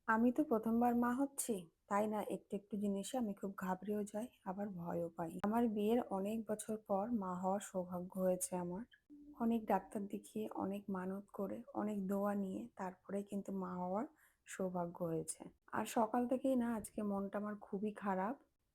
আমি তো ১ম বার মা হচ্ছি। তাই না একটু, একটু জিনিসে আমি খুব ঘাবড়েও যাই, আবার ভয়ও পাই। আমার বিয়ের অনেক বছর পর মা হওয়ার সৌভাগ্য হয়েছে আমার। অনেক ডাক্তার দেখিয়ে, অনেক মানত করে, অনেক দোয়া নিয়ে তারপরে কিন্তু মা হওয়ার সৌভাগ্য হয়েছে। আর সকাল থেকেই না আজকে মনটা আমার খুবই খারাপ।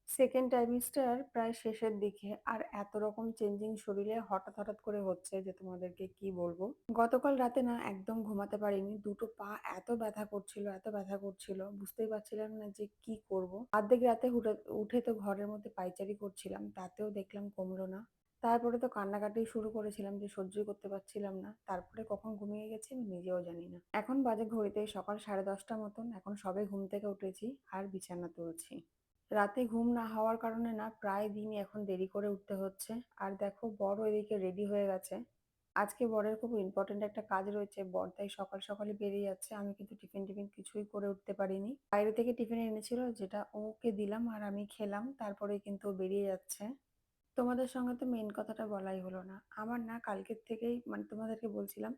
সেকেন্ড ট্রাইমেস্টার প্রায় শেষের দিকে আর এত রকম চেঞ্জিং শরীরে হঠাৎ, হঠাৎ করে হচ্ছে যে তোমাদেরকে কি বলবো। গতকাল রাতে না একদম ঘুমাতে পারিনি। দুটো পা এত ব্যথা করছিল, এত ব্যথা করছিল, বুঝতেই পারছিলাম না যে কি করব। অর্ধেক রাতে উঠে তো ঘরের মধ্যে পায়চারি করছিলাম, তাতেও দেখলাম কমলো না। তারপরে তো কান্নাকাটি শুরু করেছিলাম যে সহ্যই করতে পারছিলাম না। তারপরে কখন ঘুমিয়ে গেছি আমি নিজেও জানি না। এখন বাজে ঘড়িতে সকাল 10:30 মতন। এখন সবে ঘুম থেকে উঠেছি আর বিছানা তুলছি। রাতে ঘুম না হওয়ার কারণে না প্রায় দিনই এখন দেরি করে উঠতে হচ্ছে। আর দেখো বড় এদিকে রেডি হয়ে গেছে। আজকে বরের খুব ইম্পর্টেন্ট একটা কাজ রয়েছে। বর তাই সকাল সকালই বেরিয়ে যাচ্ছে। আমি কিন্তু টিফিন কিছুই করে উঠতে পারিনি। বাইরে থেকে টিফিন এনেছিল যেটা ওকে দিলাম আর আমি খেলাম। তারপরে কিন্তু ও বেরিয়ে যাচ্ছে। তোমাদের সঙ্গে তো মেইন কথাটা বলাই হলো না। আমার না কালকের থেকেই মানে তোমাদেরকে বলছিলাম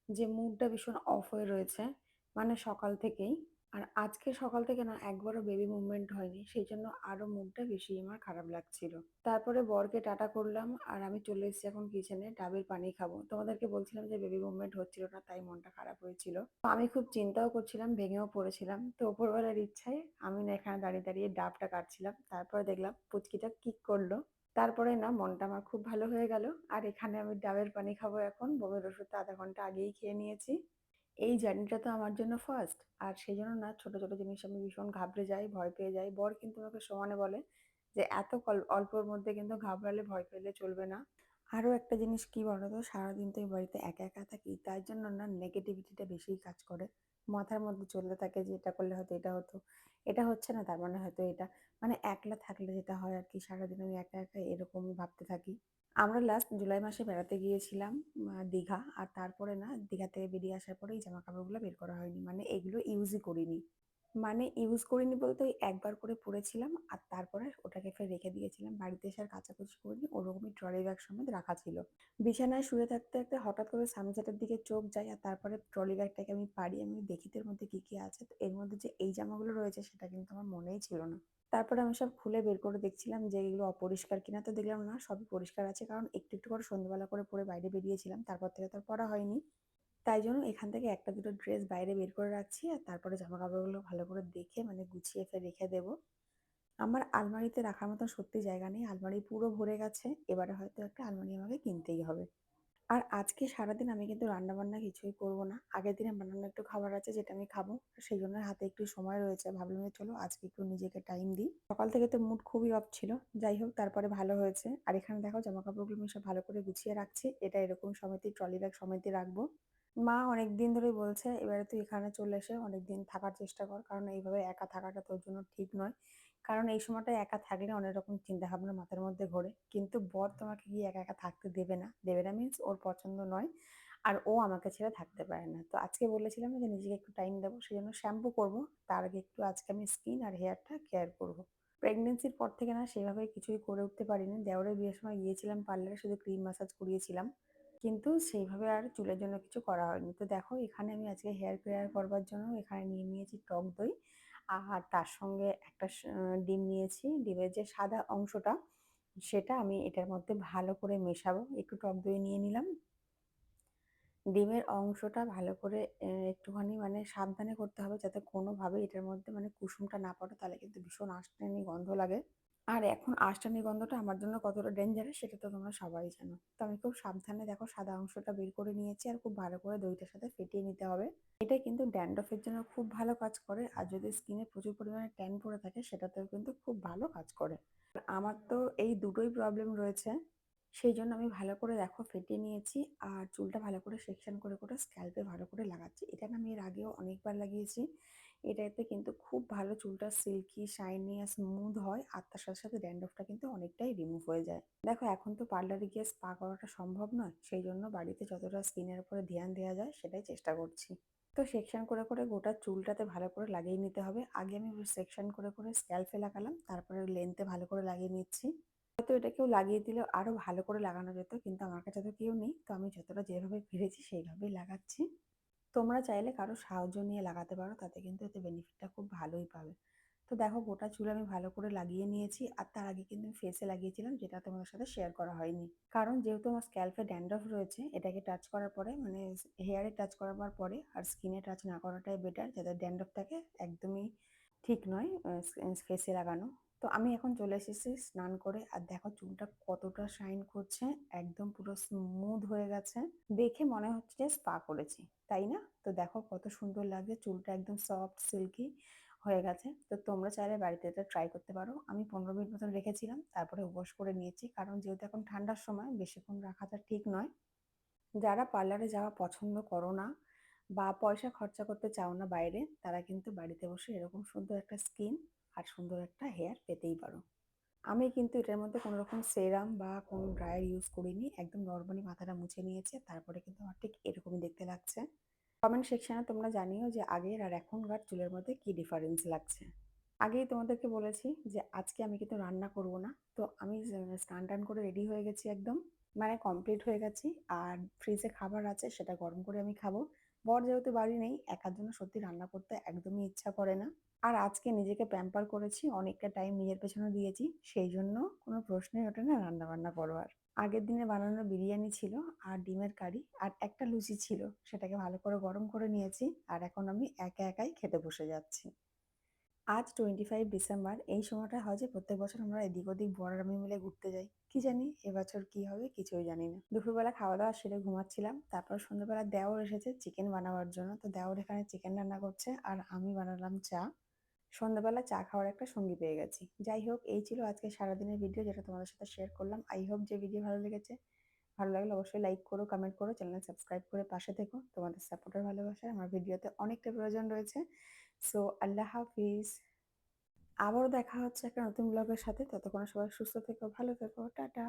যে মুডটা ভীষণ অফ হয়ে রয়েছে। মানে সকাল থেকেই। আর আজকে সকাল থেকে না একবারও বেবি মুভমেন্ট হয়নি। সেইজন্য আরো মুডটা বেশি আমার খারাপ লাগছিল। তারপরে বরকে টাটা করলাম আর আমি চলে এসেছি এখন কিচেনে ডাবের পানি খাবো। তোমাদেরকে বলছিলাম যে বেবি মুভমেন্ট হচ্ছিল না তাই মনটা খারাপ হয়েছিল। তো আমি খুব চিন্তাও করছিলাম, ভেঙেও পড়েছিলাম। তো উপরওয়ালার ইচ্ছায় আমি না এখানে দাঁড়িয়ে দাঁড়িয়ে ডাবটা কাটছিলাম। তারপরে দেখলাম পুচকিটা কিক করলো। তারপরে না মনটা আমার খুব ভালো হয়ে গেল। আর এখানে আমি ডাবের পানি খাবো এখন। বমির ওষুধটা ০.৫ ঘন্টা আগেই খেয়ে নিয়েছি। এই জার্নিটা তো আমার জন্য ফার্স্ট। আর সেজন্য না ছোট, ছোট জিনিস আমি ভীষণ ঘাবড়ে যাই, ভয় পেয়ে যাই। বর কিন্তু আমাকে সমানে বলে যে, "এত অল্পর মধ্যে কিন্তু ঘাবড়ালে, ভয় পেলে চলবে না।" আরো একটা জিনিস কি বলতো? সারাদিন তো এই বাড়িতে একা, একা থাকি। তার জন্য না নেগেটিভিটিটা বেশিই কাজ করে। মাথার মধ্যে চলতে থাকে যে এটা করলে হয়তো এটা হতো। এটা হচ্ছে না তার মানে হয়তো এটা। মানে একলা থাকলে যেটা হয় আরকি সারাদিন আমি একা, একা এরকমই ভাবতে থাকি। আমরা লাস্ট জুলাই মাসে বেড়াতে গিয়েছিলাম দীঘা। আর তারপরে না দীঘা থেকে বেরিয়ে আসার পরে এই জামাকাপড়গুলো বের করা হয়নি। মানে এগুলো ইউজই করিনি। মানে ইউজ করিনি বলতে ওই একবার করে পড়েছিলাম আর তারপরে ওটাকে ফের রেখে দিয়েছিলাম। বাড়িতে এসে আর কাচাকুচি করিনি। ওরকমই ট্রলি ব্যাগ সমেত রাখা ছিল। বিছানায় শুয়ে থাকতে, থাকতে হঠাৎ করে সানসেটের দিকে চোখ যায় আর তারপরে ট্রলি ব্যাগটাকে আমি পাড়ি। আমি দেখি তো এর মধ্যে কি, কি আছে। তো এর মধ্যে যে এই জামাগুলো রয়েছে সেটা কিন্তু আমার মনেই ছিল না। তারপরে আমি সব খুলে বের করে দেখছিলাম যে এগুলো অপরিষ্কার কিনা। তো দেখলাম না সবই পরিষ্কার আছে। কারণ একটু, একটু করে সন্ধ্যাবেলা করে পরে বাইরে বেরিয়েছিলাম। তারপর থেকে তো আর পরা হয়নি। তাই জন্য এখান থেকে ১ টা ২ টো ড্রেস বাইরে বের করে রাখছি। আর তারপরে জামাকাপড়গুলো ভালো করে দেখে মানে গুছিয়ে ফের রেখে দেব। আমার আলমারিতে রাখার মতো সত্যি জায়গা নেই। আলমারি পুরো ভরে গেছে। এবারে হয়তো একটা আলমারি আমাকে কিনতেই হবে। আর আজকে সারাদিন আমি কিন্তু রান্নাবান্না কিছুই করব না। আগের দিনে বানানো একটু খাবার আছে যেটা আমি খাবো। সেইজন্য হাতে একটু সময় রয়েছে। ভাবলাম যে চলো আজকে একটু নিজেকে টাইম দিই। সকাল থেকে তো মুড খুবই অফ ছিল। যাই হোক তারপরে ভালো হয়েছে। আর এখানে দেখো জামাকাপড়গুলো আমি সব ভালো করে গুছিয়ে রাখছি। এটা এরকম সমেতই ট্রলি ব্যাগ সমেতই রাখবো। মা অনেকদিন ধরেই বলছে, "এবারে তুই এখানে চলে এসে অনেকদিন থাকার চেষ্টা কর। কারণ এইভাবে একা থাকাটা তোর জন্য ঠিক নয়।" কারণ এই সময়টায় একা থাকলে অনেক রকম চিন্তাভাবনা মাথার মধ্যে ঘোরে। কিন্তু বর তোমাকে গিয়ে একা, একা থাকতে দেবে না। দেবে না মিনস ওর পছন্দ নয়। আর ও আমাকে ছেড়ে থাকতে পারে না। তো আজকে বলেছিলাম যে নিজেকে একটু টাইম দেবো। সেজন্য শ্যাম্পু করব। তার আগে একটু আজকে আমি স্কিন আর হেয়ারটা কেয়ার করব। প্রেগন্যান্সির পর থেকে না সেভাবে কিছুই করে উঠতে পারিনি। দেওরের বিয়ের সময় গিয়েছিলাম পার্লারে শুধু ক্রিম ম্যাসাজ করিয়েছিলাম। কিন্তু সেইভাবে আর চুলের জন্য কিছু করা হয়নি। তো দেখো এখানে আমি আজকে হেয়ার কেয়ার করবার জন্য এখানে নিয়ে নিয়েছি টক দই। আর তার সঙ্গে একটা ডিম নিয়েছি। ডিমের যে সাদা অংশটা সেটা আমি এটার মধ্যে ভালো করে মেশাবো। একটু টক দই নিয়ে নিলাম। ডিমের অংশটা ভালো করে একটুখানি মানে সাবধানে করতে হবে যাতে কোনোভাবেই এটার মধ্যে মানে কুসুমটা না পড়ে, তাহলে কিন্তু ভীষণ আঁশটানি গন্ধ লাগে। আর এখন আঁশটানি গন্ধটা আমার জন্য কতটা ডেঞ্জারাস সেটা তো তোমরা সবাই জানো। তো আমি খুব সাবধানে দেখো সাদা অংশটা বের করে নিয়েছি আর খুব ভালো করে দইটার সাথে ফেটিয়ে নিতে হবে। এটা কিন্তু ড্যান্ড্রফের জন্য খুব ভালো কাজ করে। আর যদি স্কিনে প্রচুর পরিমাণে ট্যান পড়ে থাকে সেটাতেও কিন্তু খুব ভালো কাজ করে। আমার তো এই দুটোই প্রবলেম রয়েছে। সেইজন্য আমি ভালো করে দেখো ফেটিয়ে নিয়েছি। আর চুলটা ভালো করে সেকশন করে, করে স্ক্যাল্পে ভালো করে লাগাচ্ছি। এটা না আমি এর আগেও অনেকবার লাগিয়েছি। এটাতে কিন্তু খুব ভালো চুলটা সিল্কি, শাইনি আর স্মুথ হয়। আর তার সাথে, সাথে ড্যান্ড্রফটা কিন্তু অনেকটাই রিমুভ হয়ে যায়। দেখো এখন তো পার্লারে গিয়ে স্পা করাটা সম্ভব নয়। সেইজন্য বাড়িতে যতটা স্কিনের উপরে ধ্যান দেওয়া যায় সেটাই চেষ্টা করছি। তো সেকশন করে, করে গোটা চুলটাতে ভালো করে লাগিয়ে নিতে হবে। আগে আমি সেকশন করে, করে স্ক্যাল্পে লাগালাম। তারপরে লেন্থে ভালো করে লাগিয়ে নিচ্ছি। হয়তো এটা কেউ লাগিয়ে দিলে আরো ভালো করে লাগানো যেত। কিন্তু আমার কাছে তো কেউ নেই। তো আমি যতটা যেভাবে পেরেছি সেইভাবেই লাগাচ্ছি। তোমরা চাইলে কারো সাহায্য নিয়ে লাগাতে পারো, তাতে কিন্তু এতে বেনিফিটটা খুব ভালোই পাবে। তো দেখো গোটা চুল আমি ভালো করে লাগিয়ে নিয়েছি, আর তার আগে কিন্তু আমি ফেসে লাগিয়েছিলাম, যেটা তোমাদের সাথে শেয়ার করা হয়নি। কারণ যেহেতু আমার স্ক্যাল্পে ড্যান্ড্রফ রয়েছে, এটাকে টাচ করার পরে মানে হেয়ারে টাচ করাবার পরে আর স্কিনে টাচ না করাটাই বেটার, যাতে ড্যান্ড্রফ থাকে একদমই ঠিক নয় ফেসে লাগানো। তো আমি এখন চলে এসেছি স্নান করে, আর দেখো চুলটা কতটা শাইন করছে, একদম পুরো স্মুথ হয়ে গেছে। দেখে মনে হচ্ছে যে স্পা করেছি, তাই না? তো দেখো কত সুন্দর লাগে, চুলটা একদম সফট সিল্কি হয়ে গেছে। তো তোমরা চাইলে বাড়িতে এটা ট্রাই করতে পারো। আমি 15 মিনিট মতন রেখেছিলাম, তারপরে ওয়াশ করে নিয়েছি, কারণ যেহেতু এখন ঠান্ডার সময় বেশিক্ষণ রাখাটা ঠিক নয়। যারা পার্লারে যাওয়া পছন্দ করো না বা পয়সা খরচা করতে চাও না বাইরে, তারা কিন্তু বাড়িতে বসে এরকম সুন্দর একটা স্কিন আর সুন্দর একটা হেয়ার পেতেই পারো। আমি কিন্তু এটার মধ্যে কোনো রকম সেরাম বা কোনো ড্রায়ার ইউজ করিনি, একদম নর্মালি মাথাটা মুছে নিয়েছে, তারপরে কিন্তু আমার ঠিক এরকমই দেখতে লাগছে। কমেন্ট সেকশনে তোমরা জানিও যে আগের আর এখনকার চুলের মধ্যে কি ডিফারেন্স লাগছে। আগেই তোমাদেরকে বলেছি যে আজকে আমি কিন্তু রান্না করব না। তো আমি স্নান টান করে রেডি হয়ে গেছি একদম, মানে কমপ্লিট হয়ে গেছি। আর ফ্রিজে খাবার আছে, সেটা গরম করে আমি খাবো। বর যেহেতু বাড়ি নেই, একার জন্য সত্যি রান্না করতে একদমই ইচ্ছা করে না। আর আজকে নিজেকে প্যাম্পার করেছি, অনেকটা টাইম নিজের পেছনে দিয়েছি, সেই জন্য কোনো প্রশ্নই ওঠে না রান্না বান্না করবার। আগের দিনে বানানো বিরিয়ানি ছিল, আর ডিমের কারি, আর একটা লুচি ছিল, সেটাকে ভালো করে গরম করে নিয়েছি। আর এখন আমি একা একাই খেতে বসে যাচ্ছি। আজ 25 ডিসেম্বর। এই সময়টা হয় যে প্রত্যেক বছর আমরা এদিক ওদিক বর আর আমি মিলে ঘুরতে যাই। কি জানি এবছর কি হবে, কিছুই জানি না। দুপুরবেলা খাওয়া দাওয়া সেরে ঘুমাচ্ছিলাম, তারপর সন্ধ্যেবেলা দেওর এসেছে চিকেন বানাবার জন্য। তো দেওর এখানে চিকেন রান্না করছে, আর আমি বানালাম চা। সন্ধ্যাবেলা চা খাওয়ার একটা সঙ্গী পেয়ে গেছি। যাই হোক, এই ছিল আজকে সারাদিনের ভিডিও, যেটা তোমাদের সাথে শেয়ার করলাম। আই হোপ যে ভিডিও ভালো লেগেছে। ভালো লাগলে অবশ্যই লাইক করো, কমেন্ট করো, চ্যানেল সাবস্ক্রাইব করে পাশে থেকো। তোমাদের সাপোর্টের ভালোবাসায় আমার ভিডিওতে অনেকটা প্রয়োজন রয়েছে। সো আল্লাহ হাফিজ। আবারও দেখা হচ্ছে একটা নতুন ব্লগের সাথে। ততক্ষণ সবাই সুস্থ থেকো, ভালো থেকো, টাটা।